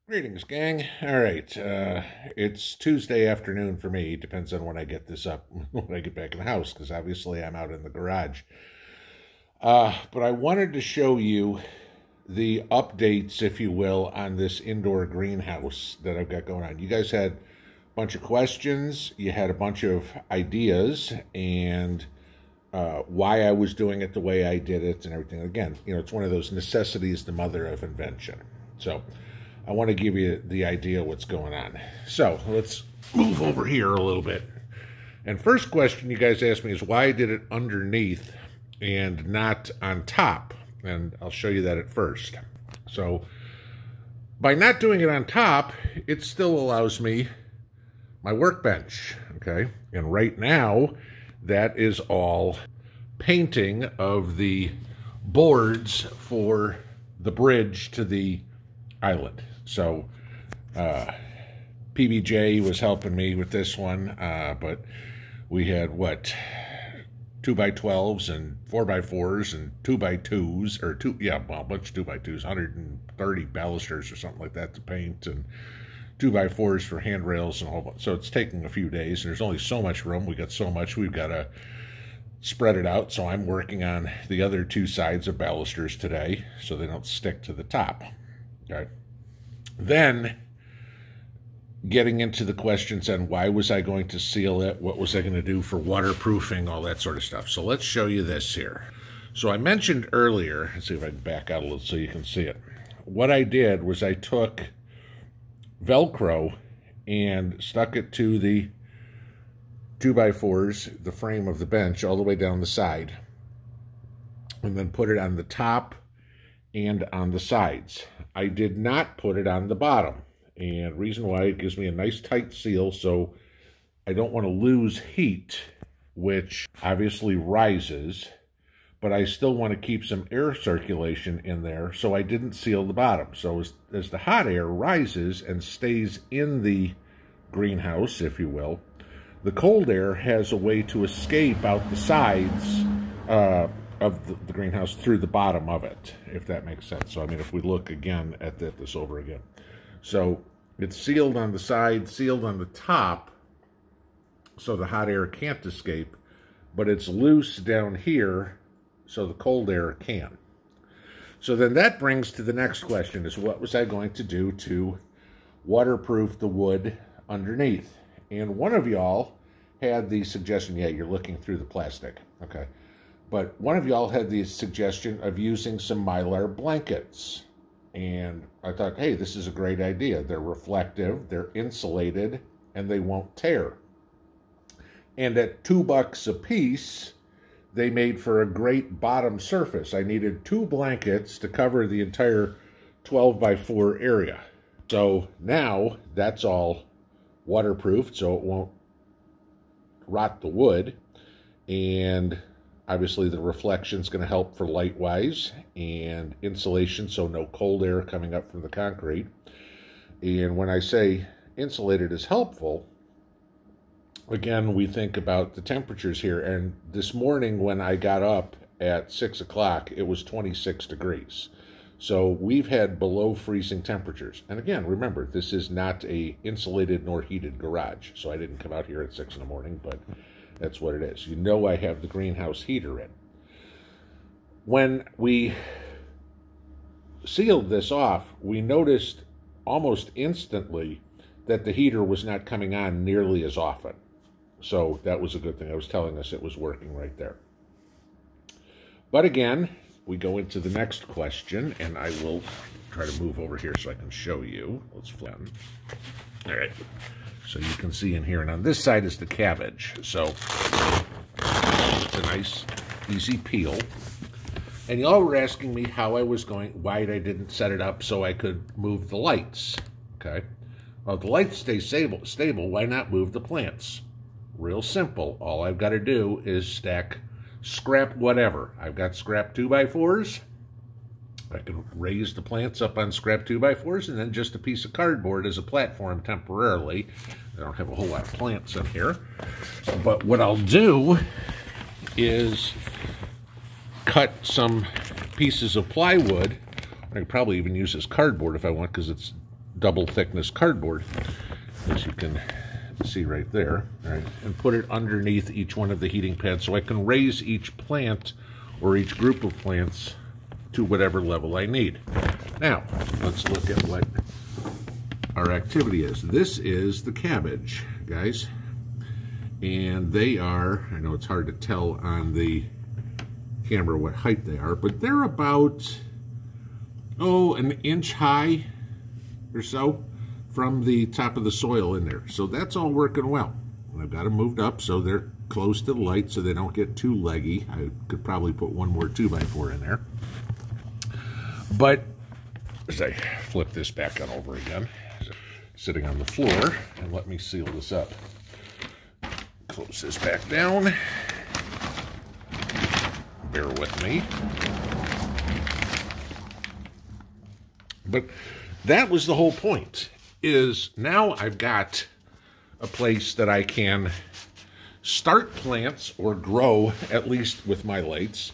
Greetings, gang. All right, it's Tuesday afternoon for me. Depends on when I get this up, when I get back in the house, because obviously I'm out in the garage. But I wanted to show you the updates, if you will, on this indoor greenhouse that I've got going on. You guys had a bunch of questions. You had a bunch of ideas, and why I was doing it the way I did it and everything. Again, you know, it's one of those necessities, the mother of invention. So I want to give you the idea of what's going on. So let's move over here a little bit. And first question you guys asked me is why I did it underneath and not on top. And I'll show you that at first. So by not doing it on top, it still allows me my workbench, okay? And right now, that is all painting of the boards for the bridge to the island. So PBJ was helping me with this one, but we had what, 2x12s and 4x4s and 2x2s, or a bunch of 2x2s, 130 balusters or something like that to paint, and 2x4s for handrails and a whole bunch. So it's taking a few days. There's only so much room. We got so much. We've got to spread it out. So I'm working on the other two sides of balusters today so they don't stick to the top. Okay. Then getting into the questions on why was I going to seal it? What was I going to do for waterproofing? All that sort of stuff. So let's show you this here. So I mentioned earlier, let's see if I can back out a little so you can see it. What I did was I took Velcro and stuck it to the 2x4s, the frame of the bench, all the way down the side, and then put it on the top and on the sides. I did not put it on the bottom, and reason why, it gives me a nice tight seal so I don't want to lose heat, which obviously rises, but I still want to keep some air circulation in there, so I didn't seal the bottom. So as the hot air rises and stays in the greenhouse, if you will, the cold air has a way to escape out the sides of the greenhouse through the bottom of it, if that makes sense. So, I mean, if we look again at this over again. So it's sealed on the side, sealed on the top, so the hot air can't escape, but it's loose down here, so the cold air can. So then that brings to the next question, is what was I going to do to waterproof the wood underneath? And one of y'all had the suggestion, yeah, you're looking through the plastic, okay. But one of y'all had the suggestion of using some Mylar blankets. And I thought, hey, this is a great idea. They're reflective, they're insulated, and they won't tear. And at $2 a piece, they made for a great bottom surface. I needed 2 blankets to cover the entire 12x4 area. So now that's all waterproofed, so it won't rot the wood. And obviously the reflection is going to help for light-wise and insulation, so no cold air coming up from the concrete. And when I say insulated is helpful, again, we think about the temperatures here. And this morning when I got up at 6 o'clock, it was 26 degrees. So we've had below freezing temperatures. And again, remember, this is not a insulated nor heated garage. So I didn't come out here at 6 in the morning, but that's what it is. You know I have the greenhouse heater in. When we sealed this off, we noticed almost instantly that the heater was not coming on nearly as often. So that was a good thing. I was telling us it was working right there. But again, we go into the next question, and I will try to move over here so I can show you. Let's flip. All right. So you can see in here, and on this side is the cabbage. So it's a nice, easy peel. And y'all were asking me how I was going, why I didn't set it up so I could move the lights. Okay. Well, if the lights stay stable, why not move the plants? Real simple. All I've got to do is stack scrap whatever. I've got scrap 2x4s. I can raise the plants up on scrap 2x4s, and then just a piece of cardboard as a platform temporarily. I don't have a whole lot of plants in here. But what I'll do is cut some pieces of plywood. I could probably even use this cardboard if I want, because it's double thickness cardboard, as you can see right there, all right, and put it underneath each one of the heating pads so I can raise each plant or each group of plants to whatever level I need. Now, let's look at what our activity is. This is the cabbage, guys. And they are, I know it's hard to tell on the camera what height they are, but they're about, an inch high or so from the top of the soil in there. So that's all working well. And I've got them moved up so they're close to the light so they don't get too leggy. I could probably put one more 2x4 in there. But as I flip this back on over again, sitting on the floor, and let me seal this up. Close this back down. Bear with me. But that was the whole point, is now I've got a place that I can start plants or grow, at least with my lights,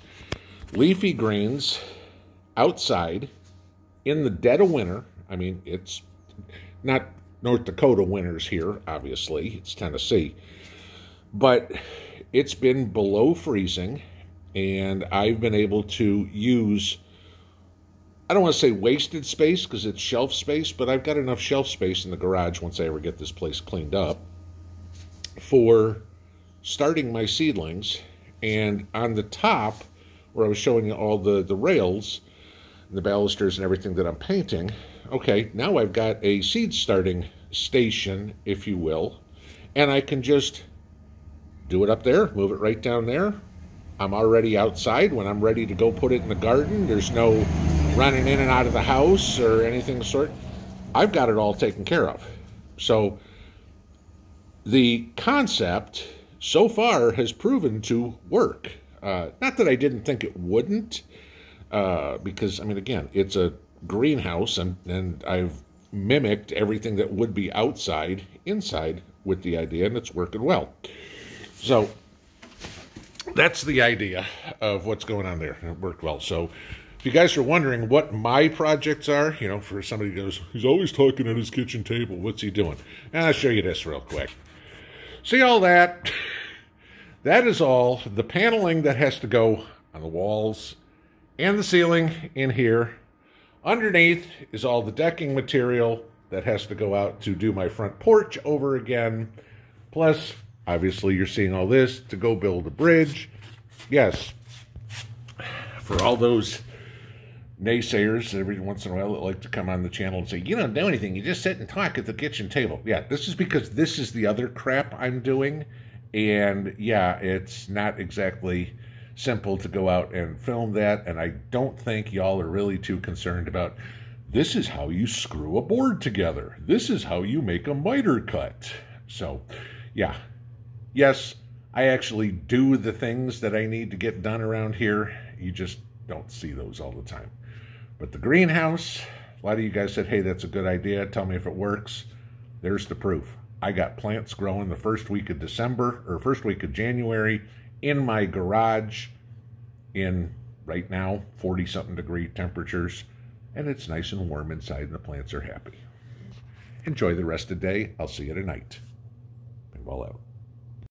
leafy greens outside in the dead of winter. I mean, it's not North Dakota winters here, obviously. It's Tennessee. But it's been below freezing, and I've been able to use, I don't want to say wasted space because it's shelf space, but I've got enough shelf space in the garage once I ever get this place cleaned up for starting my seedlings. And on the top, where I was showing you all the rails, and the balusters and everything that I'm painting, okay, now I've got a seed starting station, if you will, and I can just do it up there, move it right down there. I'm already outside. When I'm ready to go put it in the garden, there's no running in and out of the house or anything of the sort. I've got it all taken care of. So the concept so far has proven to work. Not that I didn't think it wouldn't, because, I mean, again, it's a greenhouse, and I've mimicked everything that would be outside, inside with the idea, and it's working well. So that's the idea of what's going on there. It worked well. So if you guys are wondering what my projects are, you know, for somebody who goes, he's always talking at his kitchen table, what's he doing? And I'll show you this real quick. See all that? That is all the paneling that has to go on the walls and the ceiling in here. Underneath is all the decking material that has to go out to do my front porch over again. Plus, obviously, you're seeing all this to go build a bridge. Yes, for all those naysayers every once in a while that like to come on the channel and say, you don't do anything, you just sit and talk at the kitchen table. Yeah, this is because this is the other crap I'm doing. And yeah, it's not exactly simple to go out and film that. And I don't think y'all are really too concerned about, this is how you screw a board together. This is how you make a miter cut. So yeah, yes, I actually do the things that I need to get done around here. You just don't see those all the time. But the greenhouse, a lot of you guys said, hey, that's a good idea. Tell me if it works. There's the proof. I got plants growing the first week of December, or first week of January, in my garage in, right now, 40-something degree temperatures. And it's nice and warm inside, and the plants are happy. Enjoy the rest of the day. I'll see you tonight. Pinball out.